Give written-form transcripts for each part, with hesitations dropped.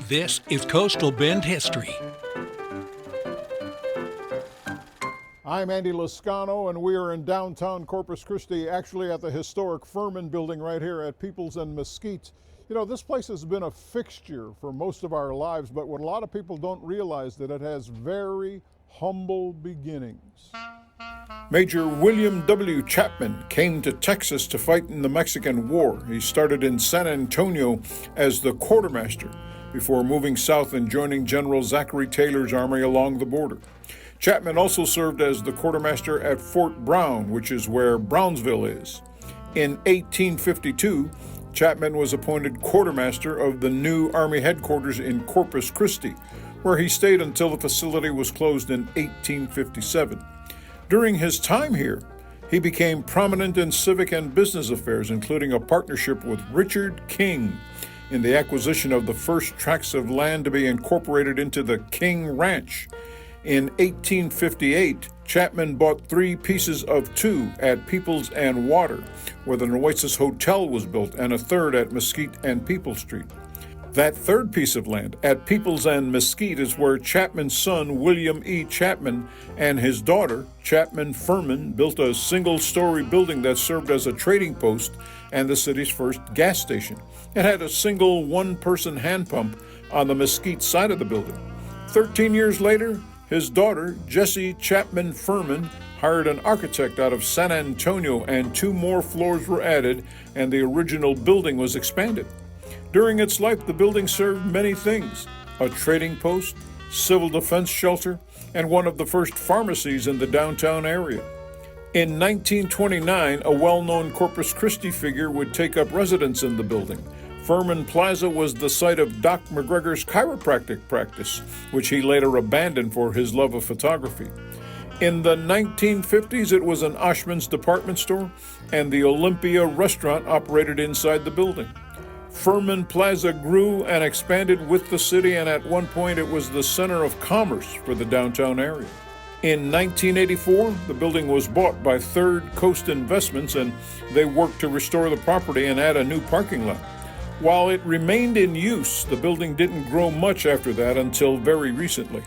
This is Coastal Bend History. I'm Andy Lascano, and we are in downtown Corpus Christi, actually at the historic Furman building right here at Peoples and Mesquite. You know, this place has been a fixture for most of our lives, but what a lot of people don't realize that it has very humble beginnings. Major William W. Chapman came to Texas to fight in the Mexican War. He started in San Antonio as the quartermaster before moving south and joining General Zachary Taylor's army along the border. Chapman also served as the quartermaster at Fort Brown, which is where Brownsville is. In 1852, Chapman was appointed quartermaster of the new Army headquarters in Corpus Christi, where he stayed until the facility was closed in 1857. During his time here, he became prominent in civic and business affairs, including a partnership with Richard King in the acquisition of the first tracts of land to be incorporated into the King Ranch. In 1858, Chapman bought 3 pieces of 2 at Peoples and Water, where the Nueces Hotel was built, and a third at Mesquite and Peoples Street. That third piece of land at Peoples and Mesquite is where Chapman's son, William E. Chapman, and his daughter, Chapman Furman, built a single-story building that served as a trading post and the city's first gas station. It had a single one-person hand pump on the Mesquite side of the building. 13 years later, his daughter, Jessie Chapman Furman, hired an architect out of San Antonio, and 2 more floors were added, and the original building was expanded. During its life, the building served many things: a trading post, civil defense shelter, and one of the first pharmacies in the downtown area. In 1929, a well-known Corpus Christi figure would take up residence in the building. Furman Plaza was the site of Doc McGregor's chiropractic practice, which he later abandoned for his love of photography. In the 1950s, it was an Oshman's department store, and the Olympia restaurant operated inside the building. Furman Plaza grew and expanded with the city, and at one point it was the center of commerce for the downtown area. In 1984, the building was bought by Third Coast Investments, and they worked to restore the property and add a new parking lot. While it remained in use, the building didn't grow much after that until very recently.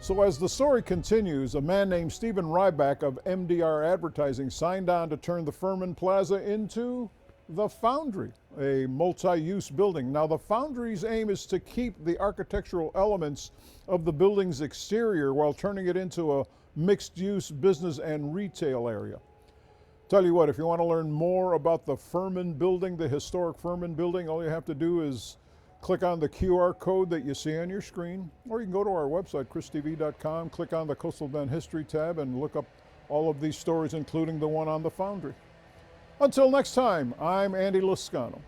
So as the story continues, a man named Stephen Ryback of MDR Advertising signed on to turn the Furman Plaza into the Foundry, a multi-use building. Now, the Foundry's aim is to keep the architectural elements of the building's exterior while turning it into a mixed-use business and retail area. Tell you what, if you want to learn more about the Furman building, the historic Furman building, all you have to do is click on the QR code that you see on your screen, or you can go to our website, christv.com, click on the Coastal Bend History tab, and look up all of these stories, including the one on the Foundry. Until next time, I'm Andy Lascano.